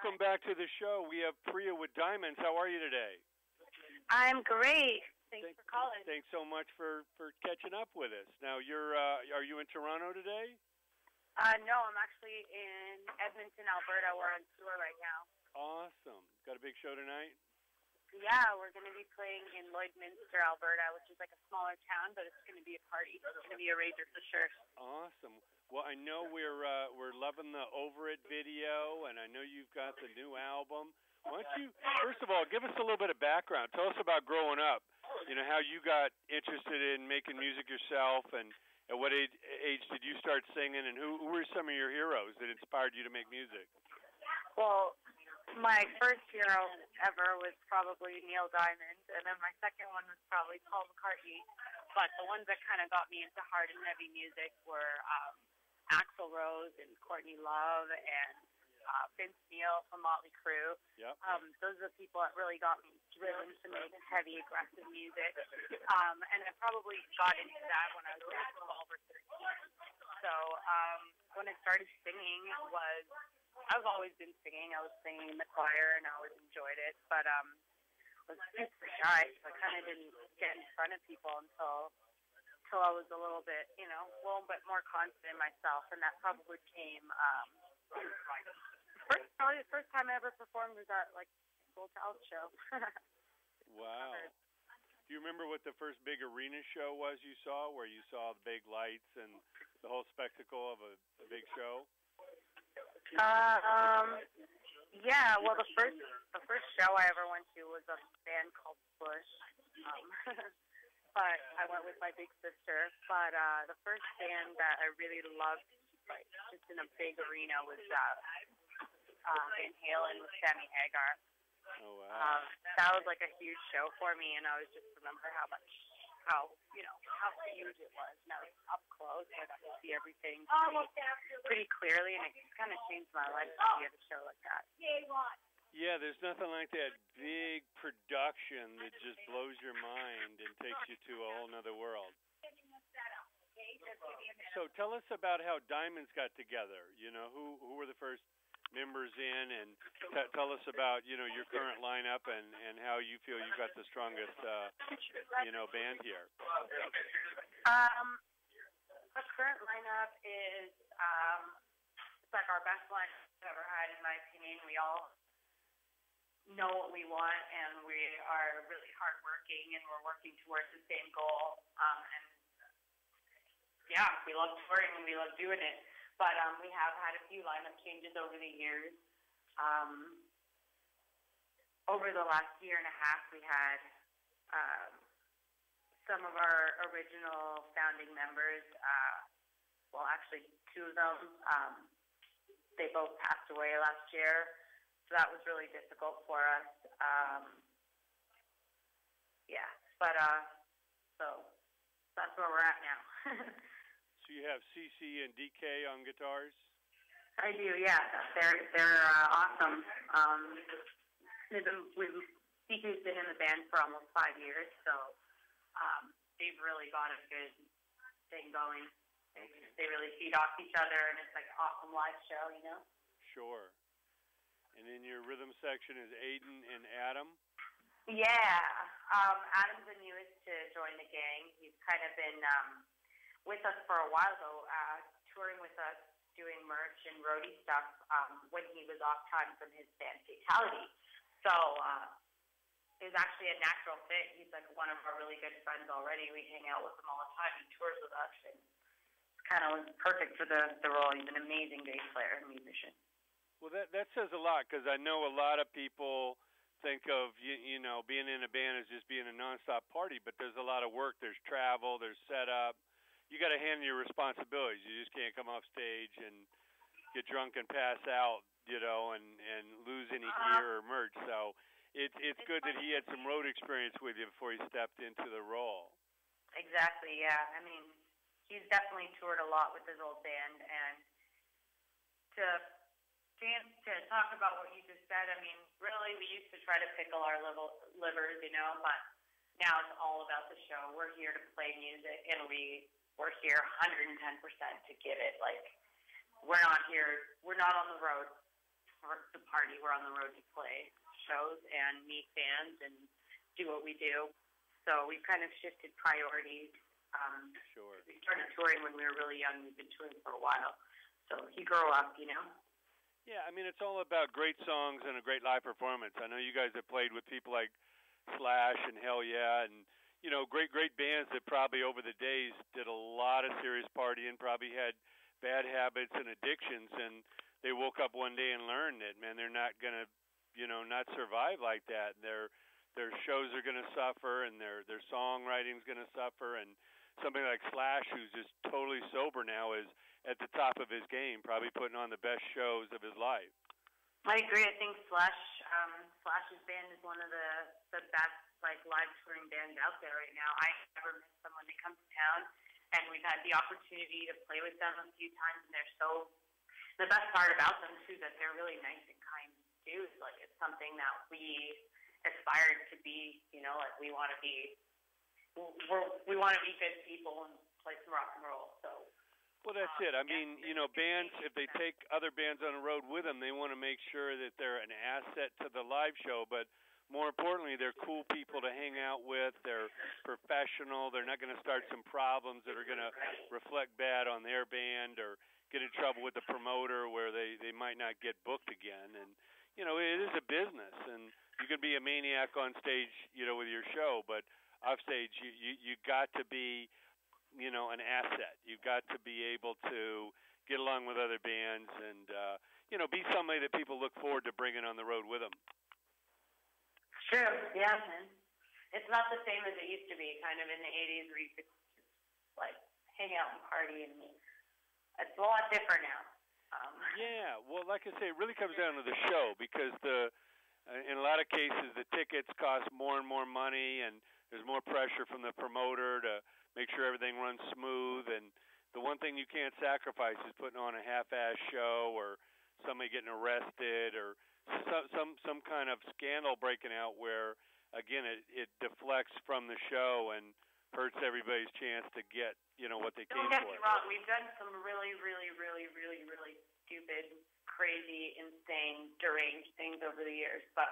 welcome back to the show. We have Priya with Diemonds. How are you today? I'm great. Thanks for calling. Thanks so much for catching up with us. Now, are you in Toronto today? No, I'm actually in Edmonton, Alberta. We're on tour right now. Awesome. Got a big show tonight? Yeah, we're going to be playing in Lloydminster, Alberta, which is like a smaller town, but it's going to be a party. It's going to be a rager for sure. Awesome. Well, I know we're loving the Over It video, and I know you've got the new album. Why don't you, first of all, give us a little bit of background. Tell us about growing up. You know, how you got interested in making music yourself, and at what age did you start singing, and who were some of your heroes that inspired you to make music? Well, my first hero ever was probably Neil Diamond, and then my second one was probably Paul McCartney. But the ones that kind of got me into hard and heavy music were Axl Rose and Courtney Love and Vince Neil from Motley Crue. Yep. Those are the people that really got me driven to make heavy, aggressive music. And I probably got into that when I was like 12 or 13. So when I started singing, I've always been singing. I was singing in the choir, and I always enjoyed it. But I was super shy, so I kind of didn't get in front of people until I was a little bit more confident in myself, and that probably came. Probably the first time I ever performed was at like a Full Talent show. Wow. Do you remember what the first big arena show was you saw, where you saw the big lights and the whole spectacle of a big show? Yeah. Well, the first show I ever went to was a band called Bush. But I went with my big sister. But the first band that I really loved, like just in a big arena, was Van Halen with Sammy Hagar. Oh wow! That was like a huge show for me, and I always just remember how huge it was. And I was up close, and I got to see everything pretty clearly, and it just kind of changed my life to be at a show like that. Yeah, there's nothing like that big production that just blows your mind and takes you to a whole nother world. So tell us about how Diemonds got together. You know, who were the first members in, and tell us about, your current lineup and how you feel you've got the strongest, band here. The current lineup is it's like our best line I've ever had, in my opinion. We all know what we want, and we are really hardworking, and we're working towards the same goal. And yeah, we love touring and we love doing it. But we have had a few lineup changes over the years. Over the last year and a half, we had some of our original founding members. Actually, two of them. They both passed away last year. So that was really difficult for us. So that's where we're at now. So you have CC and DK on guitars? I do, yeah. They're awesome. DK's been in the band for almost 5 years, so they've really got a good thing going. They really feed off each other, and it's like an awesome live show, Sure. And in your rhythm section is Aiden and Adam? Yeah. Adam's the newest to join the gang. He's kind of been with us for a while, though, touring with us, doing merch and roadie stuff when he was off time from his band Fatality. So it was actually a natural fit. He's like one of our really good friends already. We hang out with him all the time. He tours with us, and it's kind of perfect for the role. He's an amazing bass player and musician. Well, that says a lot, because I know a lot of people think of, being in a band as just being a nonstop party, but there's a lot of work. There's travel, there's setup. You got to handle your responsibilities. You just can't come off stage and get drunk and pass out, and lose any gear or merch. So it's good that he had some road experience with you before he stepped into the role. Exactly, yeah. I mean, he's definitely toured a lot with his old band, and to talk about what you just said, I mean, really, we used to try to pickle our livers, but now it's all about the show. We're here to play music, and we're here 110% to give it. Like, we're not on the road to party. We're on the road to play shows and meet fans and do what we do. So we've kind of shifted priorities. Sure. We started touring when we were really young. We've been touring for a while. So you grow up, you know. Yeah, I mean, it's all about great songs and a great live performance. I know you guys have played with people like Slash and Hell Yeah, and great bands that probably over the days did a lot of serious partying, probably had bad habits and addictions, and they woke up one day and learned that, man, they're not gonna, not survive like that. Their shows are gonna suffer, and their songwriting's gonna suffer, and somebody like Slash, who's just totally sober now, is at the top of his game, probably putting on the best shows of his life. I agree. I think Slash's band is one of the best live touring bands out there right now. I never miss them when they come to town, and we've had the opportunity to play with them a few times, and they're so. The best part about them too, that they're really nice and kind dudes. It's something that we aspired to be. We want to be. We want to be good people and play some rock and roll. So. Well, that's it. I mean, bands, if they take other bands on the road with them, they want to make sure that they're an asset to the live show. But more importantly, they're cool people to hang out with. They're professional. They're not going to start some problems that are going to reflect bad on their band or get in trouble with the promoter where they might not get booked again. And, it is a business. And you can be a maniac on stage, with your show, but off stage, you got to be, an asset. You've got to be able to get along with other bands and, be somebody that people look forward to bringing on the road with them. True, yeah, man. It's not the same as it used to be, kind of in the 80s where you could just, hang out and party, and it's a lot different now. Yeah, well, like I say, it really comes down to the show because in a lot of cases, the tickets cost more and more money, and there's more pressure from the promoter to make sure everything runs smooth. And the one thing you can't sacrifice is putting on a half-ass show or somebody getting arrested or some kind of scandal breaking out where, again, it deflects from the show and hurts everybody's chance to get, what they came for. Don't get me wrong. We've done some really, really, really, really, really stupid, crazy, insane, deranged things over the years, but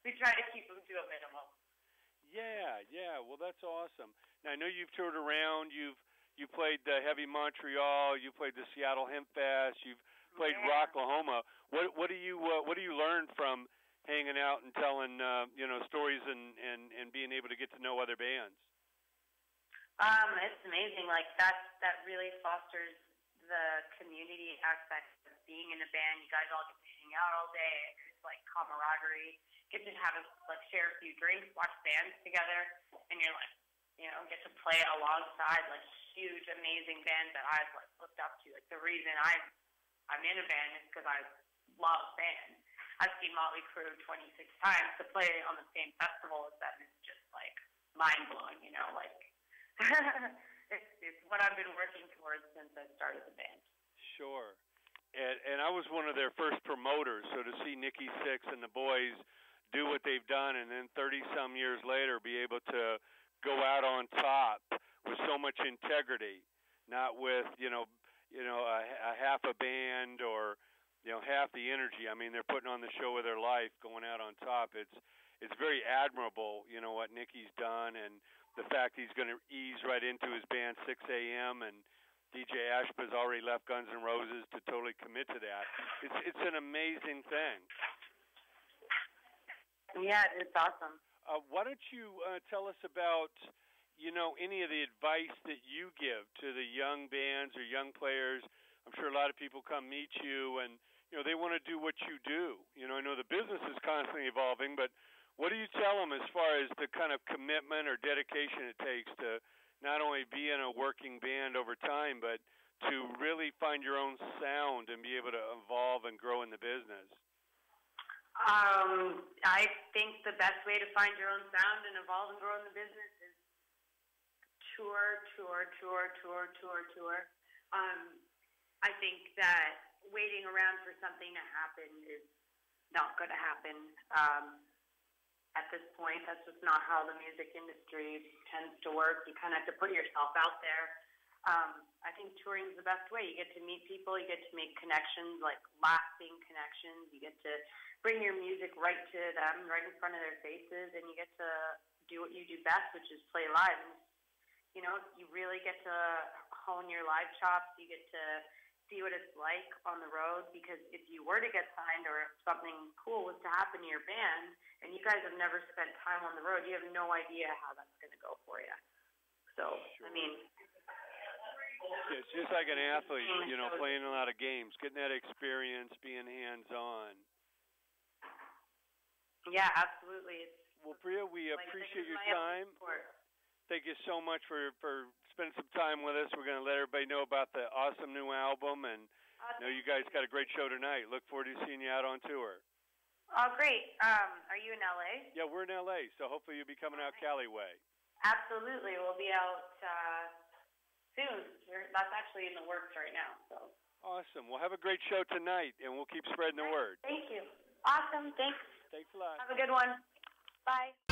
we try to keep them to a minimum. Yeah. Well, that's awesome. Now I know you've toured around. You played the Heavy Montreal. You played the Seattle Hemp Fest. You've played Rocklahoma. What do you learn from hanging out and telling stories and being able to get to know other bands? It's amazing. That really fosters the community aspect of being in a band. You guys all get to hang out all day. It's camaraderie. Get to have share a few drinks, watch bands together, and you're get to play alongside huge, amazing bands that I've looked up to. The reason I'm in a band is because I love bands. I've seen Motley Crue 26 times. To play on the same festival as them is just mind blowing. It's what I've been working towards since I started the band. Sure. And I was one of their first promoters, so to see Nikki Sixx and the boys do what they've done and then 30-some years later be able to go out on top with so much integrity, not with, a half a band or, half the energy. I mean, they're putting on the show of their life, going out on top. It's very admirable, what Nikki's done, and the fact he's going to ease right into his band 6 a.m. and DJ Ashba's already left Guns N' Roses to totally commit to that. It's an amazing thing. Yeah, it's awesome. Why don't you tell us about, any of the advice that you give to the young bands or young players? I'm sure a lot of people come meet you and, they want to do what you do. I know the business is constantly evolving, but what do you tell them as far as the kind of commitment or dedication it takes to not only be in a working band over time, but to really find your own sound and be able to evolve and grow in the business? I think the best way to find your own sound and evolve and grow in the business is tour. I think that waiting around for something to happen is not going to happen. At this point, that's just not how the music industry tends to work. You kind of have to put yourself out there. I think touring is the best way. You get to meet people, you get to make connections, like lasting connections. You get to bring your music right to them, right in front of their faces, and you get to do what you do best, which is play live. And, you know, you really get to hone your live chops. You get to see what it's like on the road, because if you were to get signed or if something cool was to happen to your band and you guys have never spent time on the road, you have no idea how that's going to go for you. So, sure. I mean, it's just like an athlete, you know, playing a lot of games, getting that experience, being hands-on. Yeah, absolutely. Well, Priya, we appreciate your time. Thank you so much for spending some time with us. We're going to let everybody know about the awesome new album, and know you guys got a great show tonight. Look forward to seeing you out on tour. Oh, great. Are you in LA? Yeah, we're in LA, so hopefully you'll be coming out Cali way. Absolutely. We'll be out soon. That's actually in the works right now. So. Awesome. Well, have a great show tonight, and we'll keep spreading the word. Thank you. Awesome. Thanks. Thanks a lot. Have a good one. Bye.